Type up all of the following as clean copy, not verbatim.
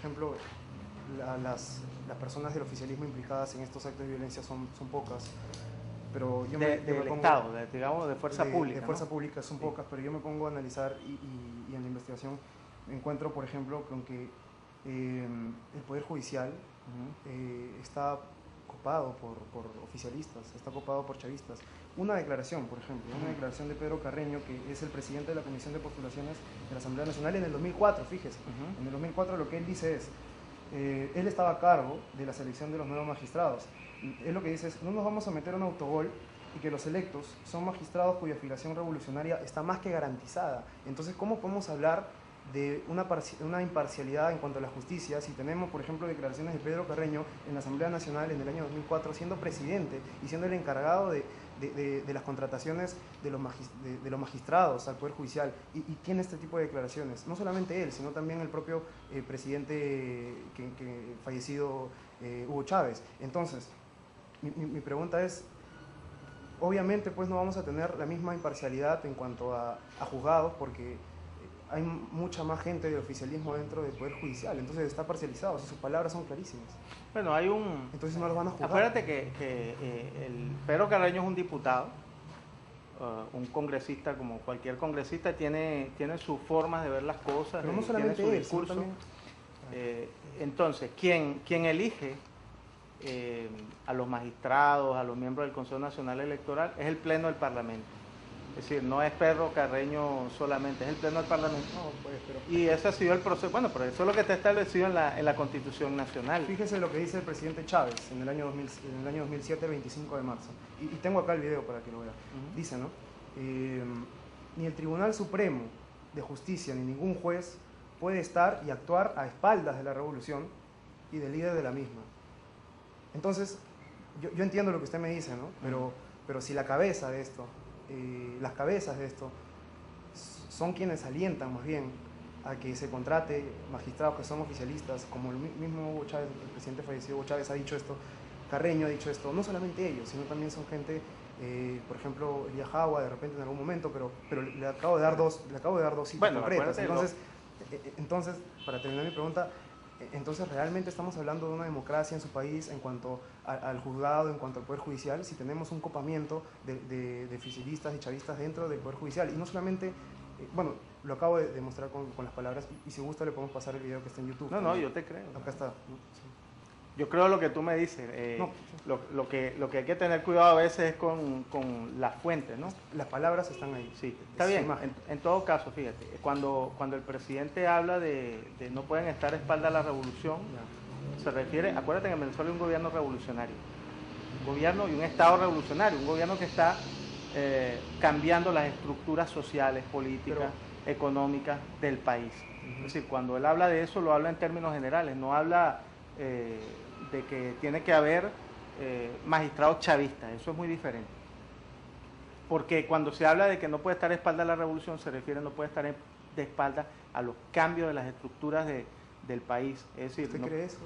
ejemplo, las personas del oficialismo implicadas en estos actos de violencia son pocas, pero yo me del pongo, Estado, digamos, de fuerza pública. de fuerza ¿no? pública son pocas, pero yo me pongo a analizar y en la investigación me encuentro, por ejemplo, con que el Poder Judicial está copado por oficialistas, está copado por chavistas. Una declaración, por ejemplo, una declaración de Pedro Carreño, que es el presidente de la Comisión de Postulaciones de la Asamblea Nacional en el 2004, fíjese. En el 2004 lo que él dice es, él estaba a cargo de la selección de los nuevos magistrados. Él lo que dice es, no nos vamos a meter un autogol y que los electos son magistrados cuya afiliación revolucionaria está más que garantizada. Entonces, ¿cómo podemos hablar de una imparcialidad en cuanto a la justicia si tenemos, por ejemplo, declaraciones de Pedro Carreño en la Asamblea Nacional en el año 2004 siendo presidente y siendo el encargado de las contrataciones de los magistrados al Poder Judicial y tiene este tipo de declaraciones? No solamente él, sino también el propio presidente que fallecido, Hugo Chávez. Entonces, mi pregunta es, obviamente pues no vamos a tener la misma imparcialidad en cuanto a juzgados, porque hay mucha más gente del oficialismo dentro del Poder Judicial, entonces está parcializado, sus palabras son clarísimas. Bueno, hay un... Entonces no los van a juzgar. Acuérdate que el Pedro Carreño es un diputado, un congresista, como cualquier congresista, tiene sus formas de ver las cosas, pero no tiene solamente su él, discurso. también... Entonces, quien elige a los magistrados, a los miembros del Consejo Nacional Electoral, es el Pleno del Parlamento. Es decir, no es Pedro Carreño solamente, es el Pleno del Parlamento. No, pues, pero... Y ese ha sido el proceso, bueno, pero eso es lo que está establecido en la Constitución Nacional. Fíjese lo que dice el presidente Chávez en el año 2007, el 25 de marzo. Y tengo acá el video para que lo vea. Dice, ¿no? Ni el Tribunal Supremo de Justicia ni ningún juez puede estar y actuar a espaldas de la revolución y del líder de la misma. Entonces, yo entiendo lo que usted me dice, ¿no? Pero si la cabeza de esto, las cabezas de esto, son quienes alientan más bien a que se contrate magistrados que son oficialistas, como el mismo Hugo Chávez, el presidente fallecido Hugo Chávez ha dicho esto, Carreño ha dicho esto, no solamente ellos, sino también son gente, por ejemplo, Elías Jagua de repente en algún momento, pero le acabo de dar dos citas, bueno, concretas. Entonces, para terminar mi pregunta, entonces realmente estamos hablando de una democracia en su país en cuanto al juzgado, en cuanto al Poder Judicial, si tenemos un copamiento de oficialistas y chavistas dentro del Poder Judicial. Y no solamente, bueno, lo acabo de demostrar con las palabras, y si gusta le podemos pasar el video que está en YouTube. No, yo te creo. Acá está. Sí. Yo creo lo que tú me dices. Lo que hay que tener cuidado a veces es con las fuentes, ¿no? Las palabras están ahí. Sí, está bien. En todo caso, fíjate, cuando el presidente habla de no pueden estar a espalda de la revolución, se refiere, acuérdate que en Venezuela hay un gobierno revolucionario, un gobierno y un Estado revolucionario, un gobierno que está cambiando las estructuras sociales, políticas, económicas del país. Es decir, cuando él habla de eso, lo habla en términos generales, no habla de que tiene que haber magistrados chavistas, eso es muy diferente. Porque cuando se habla de que no puede estar a espalda de la revolución, se refiere no puede estar de espalda a los cambios de las estructuras del país. Es decir, ¿Usted cree eso?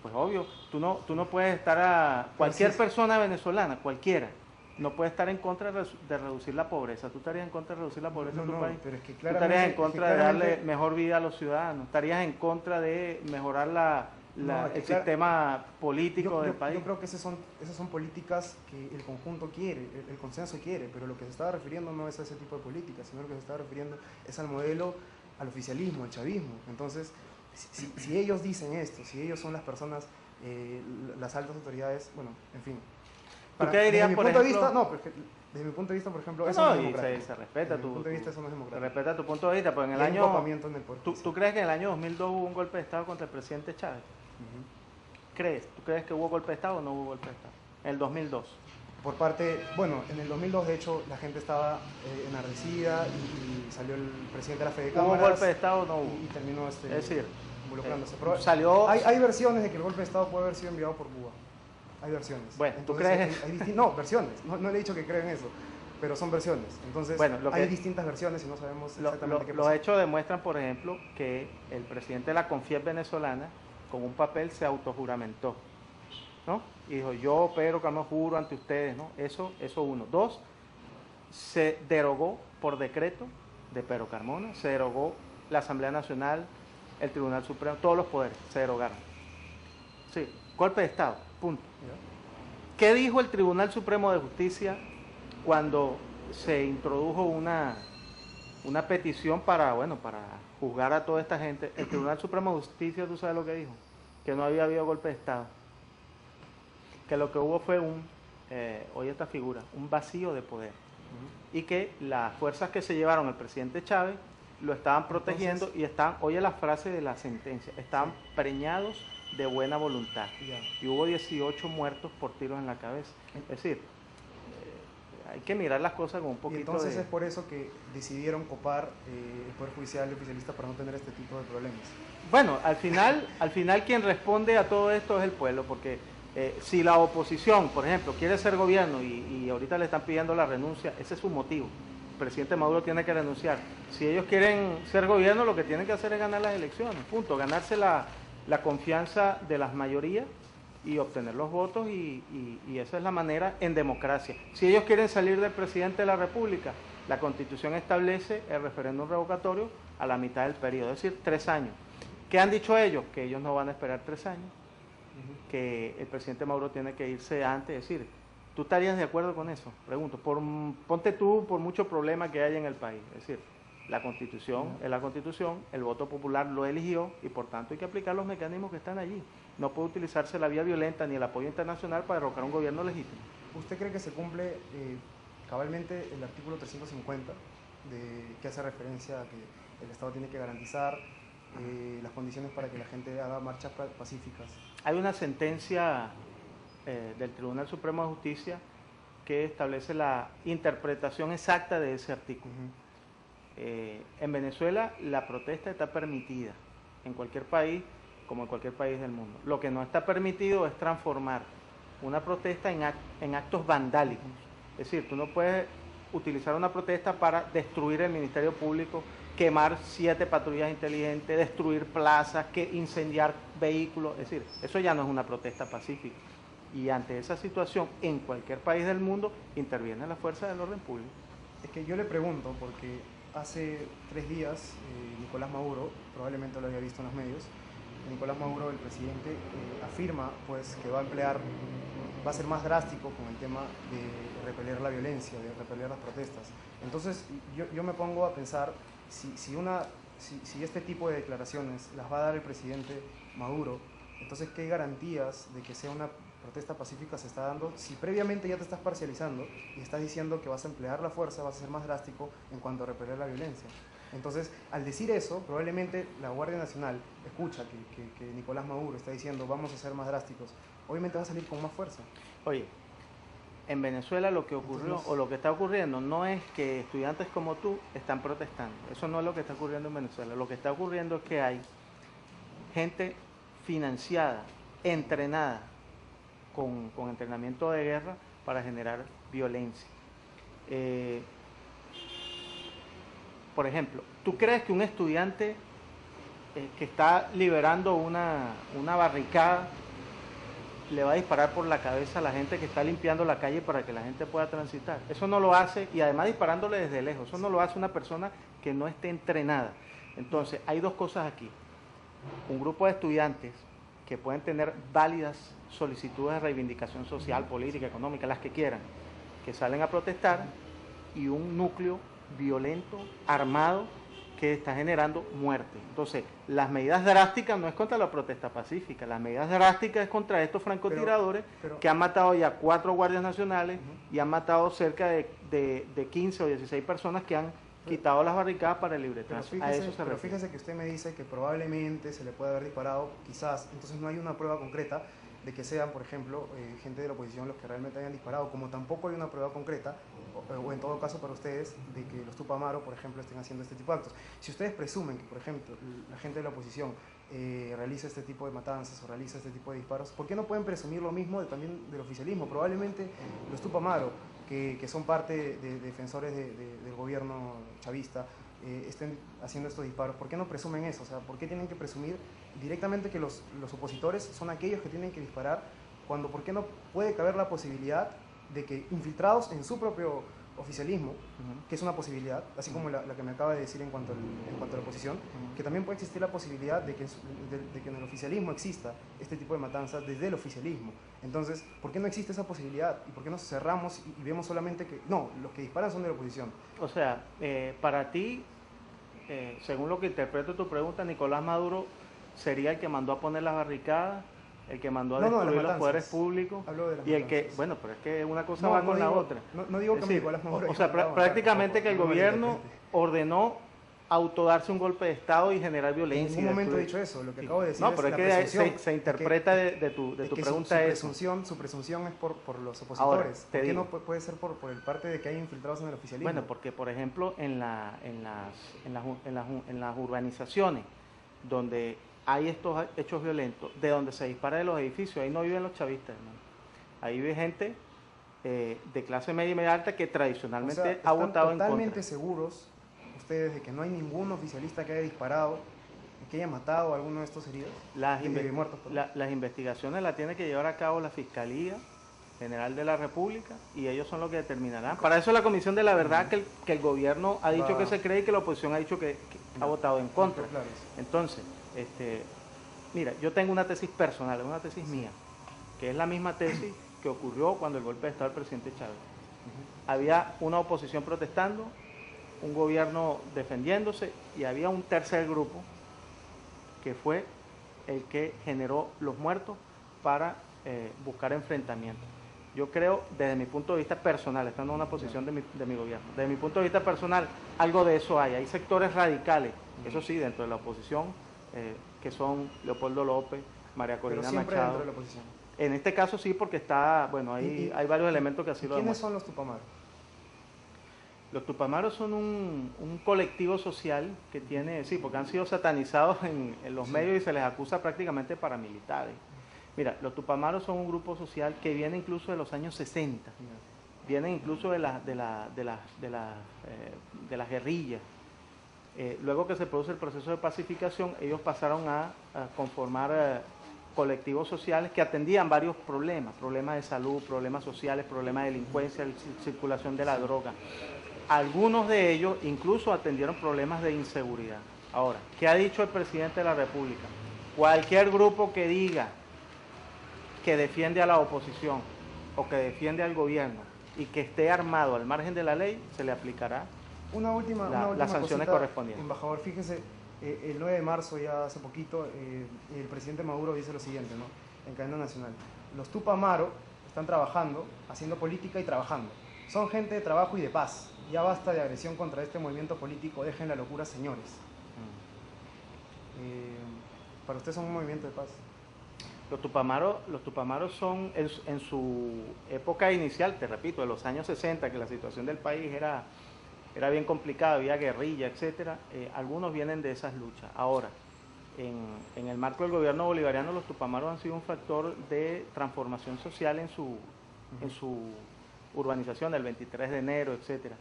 Pues obvio, tú no puedes estar cualquier persona venezolana, cualquiera, no puede estar en contra de reducir la pobreza. ¿Tú estarías en contra de reducir la pobreza en tu país? Pero es que ¿Tú estarías en contra de darle mejor vida a los ciudadanos? ¿Estarías en contra de mejorar el sistema político del país? Yo creo que esas son políticas que el conjunto quiere, el consenso quiere, pero lo que se estaba refiriendo no es a ese tipo de políticas, sino lo que se estaba refiriendo es al modelo, al oficialismo, al chavismo. Entonces, si ellos dicen esto, si ellos son las personas, las altas autoridades, bueno, en fin. ¿Tú qué dirías, por ejemplo? Desde mi punto de vista, por ejemplo, eso no es democrático. Se respeta tu punto de vista, eso no es democrático. Se respeta tu punto de vista, pues en el año... ¿Tú crees que en el año 2002 hubo un golpe de Estado contra el presidente Chávez? ¿Tú crees que hubo golpe de Estado o no hubo golpe de Estado? En el 2002. Por parte, bueno, en el 2002 de hecho la gente estaba enardecida y salió el presidente de la Fede Cámaras. ¿Hubo golpe de Estado o no hubo? Y terminó es decir, involucrándose. Hay versiones de que el golpe de Estado puede haber sido enviado por Cuba. Hay versiones. Bueno, entonces, ¿tú crees? No, versiones. No le he dicho que creen eso, pero son versiones. Entonces, hay distintas versiones y no sabemos exactamente qué pasó. Los hechos demuestran, por ejemplo, que el presidente de la CONFIEP venezolana, con un papel, se autojuramentó, ¿no? Y dijo, yo, Pedro Carmona, juro ante ustedes, ¿no? Eso uno. Dos, se derogó por decreto de Pedro Carmona, se derogó la Asamblea Nacional el Tribunal Supremo, todos los poderes se derogaron. Sí, golpe de Estado, punto. ¿Qué dijo el Tribunal Supremo de Justicia cuando se introdujo una petición para juzgar a toda esta gente? El Tribunal Supremo de Justicia, ¿tú sabes lo que dijo? Que no había habido golpe de Estado. Que lo que hubo fue oye esta figura, un vacío de poder. Y que las fuerzas que se llevaron al presidente Chávez lo estaban protegiendo. Entonces, y estaban, oye la frase de la sentencia, estaban preñados de buena voluntad. Y hubo 18 muertos por tiros en la cabeza. Es decir, hay que mirar las cosas con un poquito y entonces es por eso que decidieron copar el Poder Judicial y oficialista para no tener este tipo de problemas. Bueno, al final quien responde a todo esto es el pueblo, porque si la oposición, por ejemplo, quiere ser gobierno y ahorita le están pidiendo la renuncia, ese es su motivo. El presidente Maduro tiene que renunciar. Si ellos quieren ser gobierno, lo que tienen que hacer es ganar las elecciones, punto, ganarse la confianza de las mayorías y obtener los votos y esa es la manera en democracia. Si ellos quieren salir del presidente de la República, la Constitución establece el referéndum revocatorio a la mitad del periodo, es decir, 3 años. ¿Qué han dicho ellos? Que ellos no van a esperar 3 años, que el presidente Maduro tiene que irse antes, es decir, ¿tú estarías de acuerdo con eso? Pregunto, ponte tú por mucho problema que haya en el país, es decir, la Constitución es la Constitución, el voto popular lo eligió y por tanto hay que aplicar los mecanismos que están allí. No puede utilizarse la vía violenta ni el apoyo internacional para derrocar un gobierno legítimo. ¿Usted cree que se cumple cabalmente el artículo 350 que hace referencia a que el Estado tiene que garantizar las condiciones para que la gente haga marchas pacíficas? Hay una sentencia del Tribunal Supremo de Justicia que establece la interpretación exacta de ese artículo. En Venezuela la protesta está permitida en cualquier país, como en cualquier país del mundo. Lo que no está permitido es transformar una protesta en actos vandálicos. Es decir, tú no puedes utilizar una protesta para destruir el Ministerio Público, quemar 7 patrullas inteligentes, destruir plazas, incendiar vehículos. Es decir, eso ya no es una protesta pacífica. Y ante esa situación, en cualquier país del mundo, interviene la fuerza del orden público. Es que yo le pregunto, porque hace 3 días Nicolás Maduro, probablemente lo había visto en los medios, Nicolás Maduro, el presidente, afirma pues que va a ser más drástico con el tema de repeler la violencia, de repeler las protestas. Entonces yo me pongo a pensar si este tipo de declaraciones las va a dar el presidente Maduro, entonces ¿qué garantías de que sea una protesta pacífica se está dando si previamente ya te estás parcializando y estás diciendo que vas a emplear la fuerza, vas a ser más drástico en cuanto a repeler la violencia? Entonces, al decir eso, probablemente la Guardia Nacional escucha que Nicolás Maduro está diciendo vamos a ser más drásticos, obviamente va a salir con más fuerza. Oye, en Venezuela lo que ocurrió o lo que está ocurriendo no es que estudiantes como tú están protestando, eso no es lo que está ocurriendo en Venezuela, lo que está ocurriendo es que hay gente financiada, entrenada, con entrenamiento de guerra para generar violencia. Por ejemplo, ¿tú crees que un estudiante que está liberando una barricada le va a disparar por la cabeza a la gente que está limpiando la calle para que la gente pueda transitar? Eso no lo hace, y además disparándole desde lejos, eso no lo hace una persona que no esté entrenada. Entonces, hay 2 cosas aquí. Un grupo de estudiantes que pueden tener válidas solicitudes de reivindicación social, política, económica, las que quieran, que salen a protestar, y un núcleo violento, armado, que está generando muerte. Entonces, las medidas drásticas no es contra la protesta pacífica, las medidas drásticas es contra estos francotiradores que han matado ya 4 guardias nacionales y han matado cerca de 15 o 16 personas que han quitado las barricadas para el libre tránsito. Pero fíjese que usted me dice que probablemente se le puede haber disparado, quizás, entonces no hay una prueba concreta de que sean, por ejemplo, gente de la oposición los que realmente hayan disparado, como tampoco hay una prueba concreta, o en todo caso para ustedes, de que los Tupamaro, por ejemplo, estén haciendo este tipo de actos. Si ustedes presumen que, por ejemplo, la gente de la oposición realiza este tipo de matanzas o realiza este tipo de disparos, ¿por qué no pueden presumir lo mismo también del oficialismo? Probablemente los Tupamaro, que son parte de defensores del gobierno chavista, estén haciendo estos disparos. ¿Por qué no presumen eso? O sea, ¿por qué tienen que presumir directamente que los opositores son aquellos que tienen que disparar, cuando por qué no puede caber la posibilidad de que infiltrados en su propio oficialismo, que es una posibilidad, así como la que me acaba de decir en cuanto a la oposición, que también puede existir la posibilidad de que en el oficialismo exista este tipo de matanzas desde el oficialismo. Entonces, ¿por qué no existe esa posibilidad? ¿Y por qué nos cerramos y vemos solamente que, no, los que disparan son de la oposición? O sea, para ti, según lo que interpreto tu pregunta, Nicolás Maduro sería el que mandó a poner las barricadas, el que mandó a destruir los poderes públicos, y el que, bueno, pero es que una cosa va con la otra. No digo que Nicolás Maduro... O sea, prácticamente que el gobierno ordenó autodarse un golpe de Estado y generar violencia. En ningún momento he dicho eso, lo que acabo de decir no, pero es que se interpreta de tu pregunta su presunción es por los opositores. Ahora, ¿por qué no puede ser por el parte de que hay infiltrados en el oficialismo? Bueno, porque por ejemplo en las urbanizaciones donde hay estos hechos violentos, de donde se dispara de los edificios, ahí no viven los chavistas, ¿no? Ahí vive gente de clase media y media alta que tradicionalmente ha votado en contra. ¿Totalmente seguros ustedes de que no hay ningún oficialista que haya disparado y que haya matado a alguno de estos heridos? Muertos. Las investigaciones las tiene que llevar a cabo la Fiscalía General de la República y ellos son los que determinarán. Para eso la Comisión de la Verdad que el gobierno ha dicho que se cree y que la oposición ha dicho que ha votado en contra. Entonces, mira, yo tengo una tesis personal, una tesis mía, que es la misma tesis que ocurrió cuando el golpe de Estado del presidente Chávez. Había una oposición protestando, un gobierno defendiéndose y había un tercer grupo que fue el que generó los muertos para buscar enfrentamientos. Yo creo, desde mi punto de vista personal, esta no es una posición de mi gobierno, desde mi punto de vista personal, algo de eso hay sectores radicales, eso sí, dentro de la oposición, que son Leopoldo López, María Corina Pero siempre Machado. Dentro de la oposición. En este caso sí, porque está, bueno, hay varios elementos que así lo ¿Quiénes demuestran. son los Tupamaros? Los Tupamaros son un colectivo social que tiene, sí, porque han sido satanizados en los medios y se les acusa prácticamente paramilitares. Mira, los Tupamaros son un grupo social que viene incluso de los años 60, vienen incluso de las guerrillas. Luego que se produce el proceso de pacificación, ellos pasaron a conformar colectivos sociales que atendían varios problemas de salud, problemas sociales, problemas de delincuencia, circulación de la droga. Algunos de ellos incluso atendieron problemas de inseguridad. Ahora, ¿qué ha dicho el presidente de la República? Cualquier grupo que diga que defiende a la oposición o que defiende al gobierno y que esté armado al margen de la ley, se le aplicará las sanciones correspondientes. Embajador, fíjese, el 9 de marzo, ya hace poquito, el presidente Maduro dice lo siguiente, ¿no? En cadena nacional: los Tupamaro están trabajando, haciendo política y trabajando. Son gente de trabajo y de paz. Ya basta de agresión contra este movimiento político, dejen la locura, señores. Para usted son un movimiento de paz. Los Tupamaros son, en su época inicial, te repito, de los años 60, que la situación del país era bien complicada, había guerrilla, etcétera. Algunos vienen de esas luchas. Ahora, en el marco del gobierno bolivariano, los Tupamaros han sido un factor de transformación social en su urbanización, el 23 de enero, etcétera.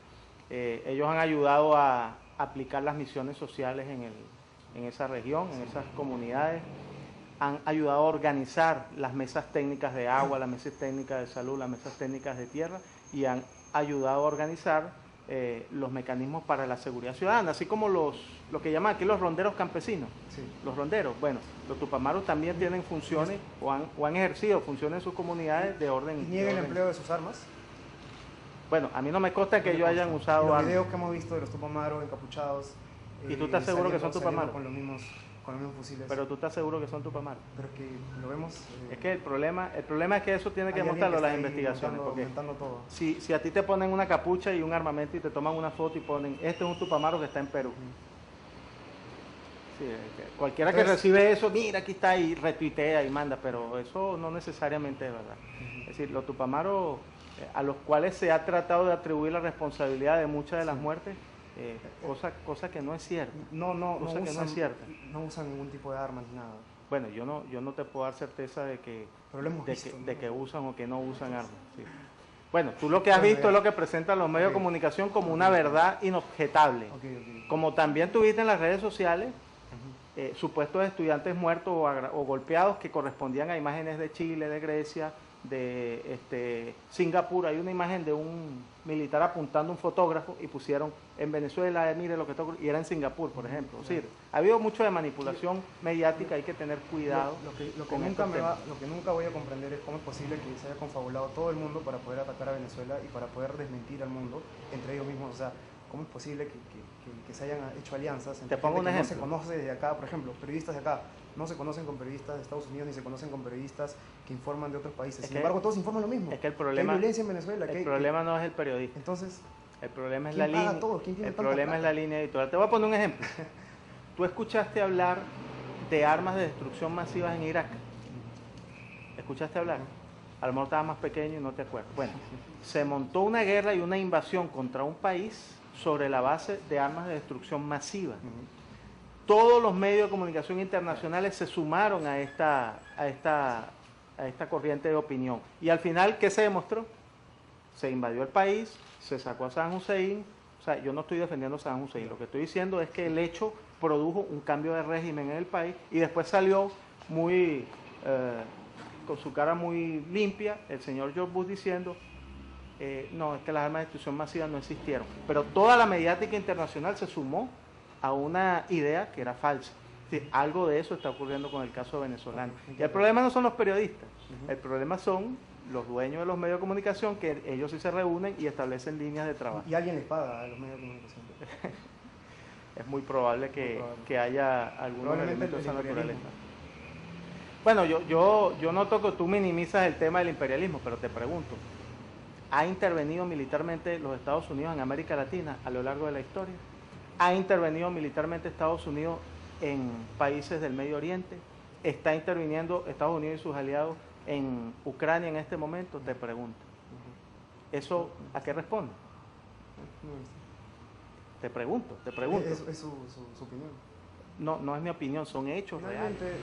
Ellos han ayudado a aplicar las misiones sociales en esa región, en esas comunidades. Han ayudado a organizar las mesas técnicas de agua, las mesas técnicas de salud, las mesas técnicas de tierra, y han ayudado a organizar los mecanismos para la seguridad ciudadana, así como lo que llaman aquí los ronderos campesinos. Sí. Los ronderos, bueno, los Tupamaros también tienen funciones o han ejercido funciones en sus comunidades de orden. ¿Y niega el empleo de sus armas? Bueno, a mí no me consta que ellos hayan usado armas. Los videos que hemos visto de los Tupamaros encapuchados. ¿Y tú estás seguro que son Tupamaros? Con los mismos fusiles. Pero tú estás seguro que son Tupamaros. Pero es que lo vemos. Es que el problema es que eso tiene que demostrarlo las investigaciones. Porque todo. Si a ti te ponen una capucha y un armamento y te toman una foto y ponen, este es un Tupamaro que está en Perú. Sí, cualquiera que recibe eso, mira, aquí está, y retuitea y manda, pero eso no necesariamente es verdad. Es decir, los Tupamaros, a los cuales se ha tratado de atribuir la responsabilidad de muchas de las muertes, cosa que no es cierta. No usan ningún tipo de armas ni nada. Bueno, yo no te puedo dar certeza de que usan o que no usan armas. Sí. Bueno, tú lo que has visto es lo que presentan los medios de comunicación como una verdad inobjetable. Como también tuviste en las redes sociales supuestos estudiantes muertos o golpeados que correspondían a imágenes de Chile, de Grecia de Singapur, hay una imagen de un militar apuntando a un fotógrafo y pusieron en Venezuela, mire lo que está ocurriendo, y era en Singapur, por ejemplo. Es decir, ha habido mucho de manipulación mediática, hay que tener cuidado. Lo que nunca voy a comprender es cómo es posible que se haya confabulado todo el mundo para poder atacar a Venezuela y para poder desmentir al mundo entre ellos mismos. O sea, ¿cómo es posible que se hayan hecho alianzas entre gente que no se conoce de acá? Por ejemplo, periodistas de acá no se conocen con periodistas de Estados Unidos ni se conocen con periodistas que informan de otros países. Sin embargo, todos informan lo mismo. Es que el problema, hay violencia en Venezuela. El problema no es el periodista. Entonces, el problema es la línea. El problema es la línea editorial. Te voy a poner un ejemplo. Tú escuchaste hablar de armas de destrucción masivas en Irak. ¿Escuchaste hablar? A lo mejor estabas más pequeño y no te acuerdas. Bueno, se montó una guerra y una invasión contra un país sobre la base de armas de destrucción masiva. Todos los medios de comunicación internacionales se sumaron a esta corriente de opinión. Y al final, ¿qué se demostró? Se invadió el país, se sacó a Saddam Hussein. O sea, yo no estoy defendiendo a Saddam Hussein. Lo que estoy diciendo es que el hecho produjo un cambio de régimen en el país y después salió muy, con su cara muy limpia, el señor George Bush diciendo, no, es que las armas de destrucción masiva no existieron. Pero toda la mediática internacional se sumó a una idea que era falsa. Es decir, algo de eso está ocurriendo con el caso venezolano. Y el problema no son los periodistas, el problema son los dueños de los medios de comunicación, que ellos sí se reúnen y establecen líneas de trabajo. Y alguien les paga a los medios de comunicación. Es muy probable que haya algunos elementos de esa naturaleza. Bueno, yo noto que tú minimizas el tema del imperialismo, pero te pregunto, ¿ha intervenido militarmente los Estados Unidos en América Latina a lo largo de la historia? ¿Ha intervenido militarmente Estados Unidos en países del Medio Oriente? ¿Está interviniendo Estados Unidos y sus aliados en Ucrania en este momento? Te pregunto. ¿Eso a qué responde? Te pregunto. Es su opinión. No es mi opinión, son hechos Realmente, reales.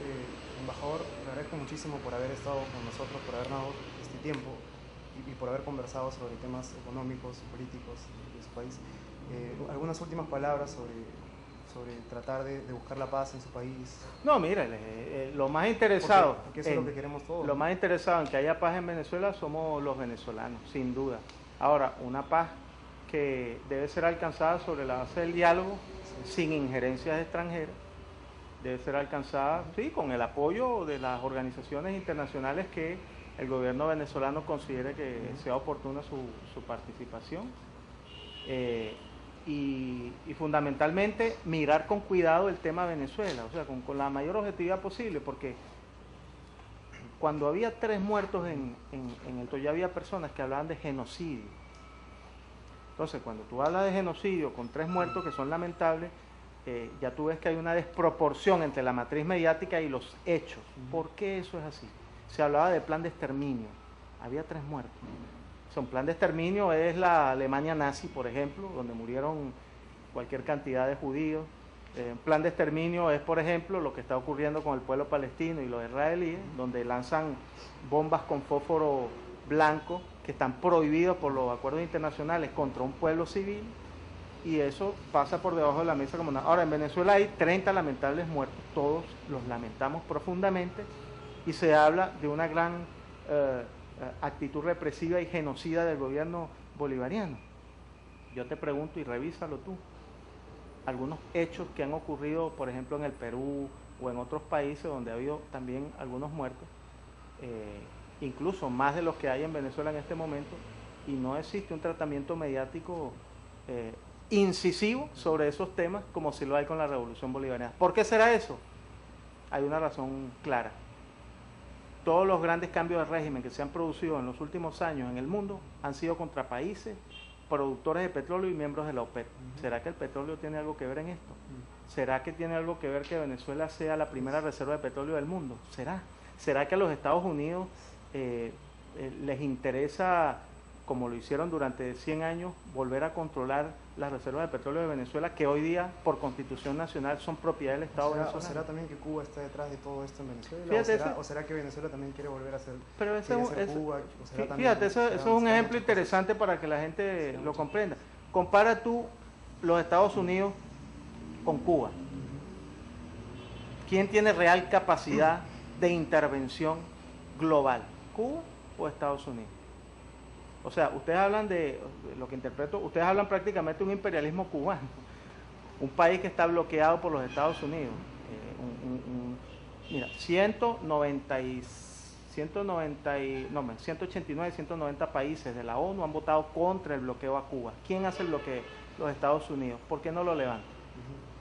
Embajador, le agradezco muchísimo por haber estado con nosotros, por haber dado este tiempo y por haber conversado sobre temas económicos, políticos de su país. Algunas últimas palabras sobre tratar de buscar la paz en su país. No, mira, lo más interesado, porque eso es lo que queremos todos. Lo más interesado en que haya paz en Venezuela somos los venezolanos, sin duda. Ahora, una paz que debe ser alcanzada sobre la base del diálogo, sin injerencias extranjeras, debe ser alcanzada, sí, con el apoyo de las organizaciones internacionales que el gobierno venezolano considere que sea oportuna su participación. Y fundamentalmente mirar con cuidado el tema Venezuela, o sea, con la mayor objetividad posible, porque cuando había 3 muertos en el Toya había personas que hablaban de genocidio. Entonces, cuando tú hablas de genocidio con 3 muertos que son lamentables, ya tú ves que hay una desproporción entre la matriz mediática y los hechos. ¿Por qué eso es así? Se hablaba de plan de exterminio, había 3 muertos. O sea, un plan de exterminio es la Alemania nazi, por ejemplo, donde murieron cualquier cantidad de judíos. Un plan de exterminio es, por ejemplo, lo que está ocurriendo con el pueblo palestino y los israelíes, donde lanzan bombas con fósforo blanco que están prohibidos por los acuerdos internacionales contra un pueblo civil, y eso pasa por debajo de la mesa como nada. Ahora, en Venezuela hay 30 lamentables muertos, todos los lamentamos profundamente, y se habla de una gran actitud represiva y genocida del gobierno bolivariano. Yo te pregunto, y revísalo tú, algunos hechos que han ocurrido, por ejemplo, en el Perú o en otros países donde ha habido también algunos muertos, incluso más de los que hay en Venezuela en este momento, y no existe un tratamiento mediático incisivo sobre esos temas como si lo hay con la Revolución Bolivariana. ¿Por qué será eso? Hay una razón clara. Todos los grandes cambios de régimen que se han producido en los últimos años en el mundo han sido contra países productores de petróleo y miembros de la OPEP. ¿Será que el petróleo tiene algo que ver en esto? ¿Será que tiene algo que ver que Venezuela sea la primera reserva de petróleo del mundo? ¿Será que a los Estados Unidos les interesa, como lo hicieron durante 100 años, volver a controlar las reservas de petróleo de Venezuela, que hoy día, por Constitución Nacional, son propiedad del Estado venezolano? ¿O será también que Cuba está detrás de todo esto en Venezuela? Fíjate, ¿O será que Venezuela también quiere volver a ser, Cuba? Fíjate, eso es un ejemplo interesante para que la gente lo comprenda. Compara tú los Estados Unidos con Cuba. ¿Quién tiene real capacidad de intervención global? ¿Cuba o Estados Unidos? O sea, ustedes hablan de, lo que interpreto, ustedes hablan prácticamente de un imperialismo cubano, un país que está bloqueado por los Estados Unidos. Mira, 189, 190 países de la ONU han votado contra el bloqueo a Cuba. ¿Quién hace el bloqueo? Los Estados Unidos. ¿Por qué no lo levantan?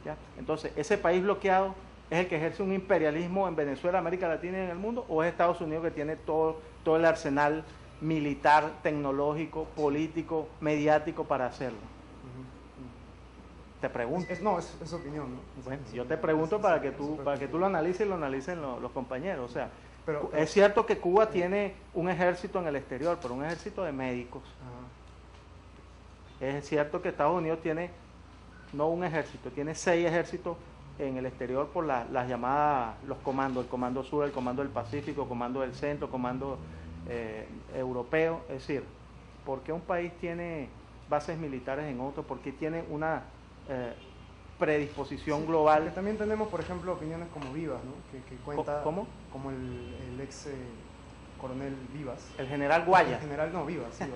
¿Ya? Entonces, ¿ese país bloqueado es el que ejerce un imperialismo en Venezuela, América Latina y en el mundo? ¿O es Estados Unidos que tiene todo el arsenal militar, tecnológico, político, mediático para hacerlo? Te pregunto. Es opinión, ¿no? Bueno, yo te pregunto para que tú lo analices y lo analicen los compañeros. O sea, pero es cierto que Cuba tiene un ejército en el exterior, pero un ejército de médicos. Es cierto que Estados Unidos tiene, no un ejército, tiene 6 ejércitos en el exterior por las llamadas, los comandos, el Comando Sur, el Comando del Pacífico, el Comando del Centro, Comando Europeo. Es decir, ¿por qué un país tiene bases militares en otro? ¿Por qué tiene una predisposición global? Que también tenemos, por ejemplo, opiniones como Vivas, ¿no? Que cuenta ¿Cómo? Como el ex coronel Vivas. El general Guaya. El general, no, Vivas. Se me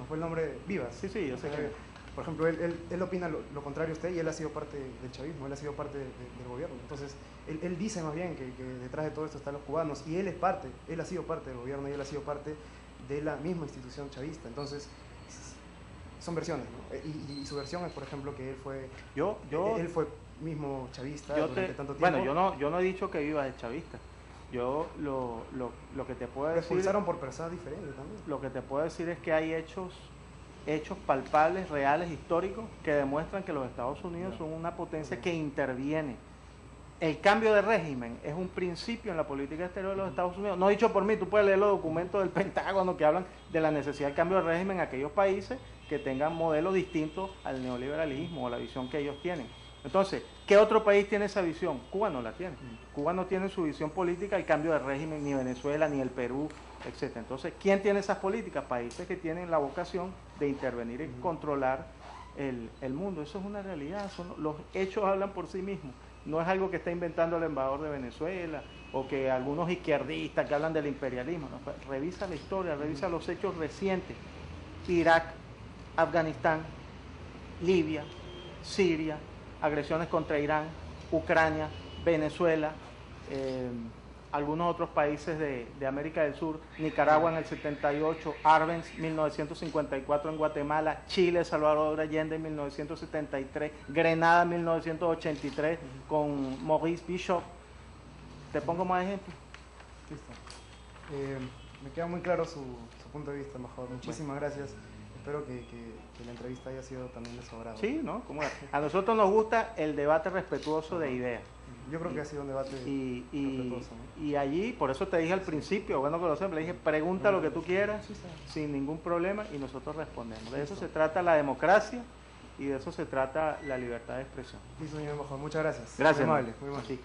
fue el nombre, Vivas. Sí, yo sé que... Por ejemplo, él opina lo contrario a usted y él ha sido parte del chavismo, él ha sido parte del gobierno. Entonces, él dice más bien que detrás de todo esto están los cubanos y él ha sido parte del gobierno y él ha sido parte de la misma institución chavista. Entonces, son versiones, ¿no? Y su versión es, por ejemplo, que él fue mismo chavista durante tanto tiempo. Bueno, yo no he dicho que Vivas es chavista. Yo lo que te puedo decir... Expulsaron por personas diferentes también. Lo que te puedo decir es que hay hechos palpables, reales, históricos, que demuestran que los Estados Unidos son una potencia que interviene. El cambio de régimen es un principio en la política exterior de los Estados Unidos. No dicho por mí, tú puedes leer los documentos del Pentágono que hablan de la necesidad del cambio de régimen en aquellos países que tengan modelos distintos al neoliberalismo o la visión que ellos tienen. Entonces, ¿qué otro país tiene esa visión? Cuba no la tiene. Cuba no tiene su visión política el cambio de régimen, ni Venezuela, ni el Perú, etc. Entonces, ¿quién tiene esas políticas? Países que tienen la vocación de intervenir y controlar el mundo. Eso es una realidad. Los hechos hablan por sí mismos. No es algo que está inventando el embajador de Venezuela o que algunos izquierdistas que hablan del imperialismo. No, pues, revisa la historia, revisa los hechos recientes. Irak, Afganistán, Libia, Siria, agresiones contra Irán, Ucrania, Venezuela, algunos otros países de América del Sur, Nicaragua en el 78, Arbenz 1954 en Guatemala, Chile, Salvador Allende en 1973, Grenada en 1983 con Maurice Bishop. ¿Te pongo más ejemplos? Listo. Me queda muy claro su punto de vista, embajador. Muchísimas gracias. Espero que la entrevista haya sido también de su agrado. Sí, ¿no? A nosotros nos gusta el debate respetuoso de ideas. Yo creo que ha sido un debate respetuoso, ¿no? Y allí, por eso te dije al principio, bueno que lo sé, le dije, pregunta lo que tú quieras, sin ningún problema, y nosotros respondemos. De eso se trata la democracia y de eso se trata la libertad de expresión. Sí, señor embajador. Muchas gracias. Gracias. Muy amable. Muy amable. Sí.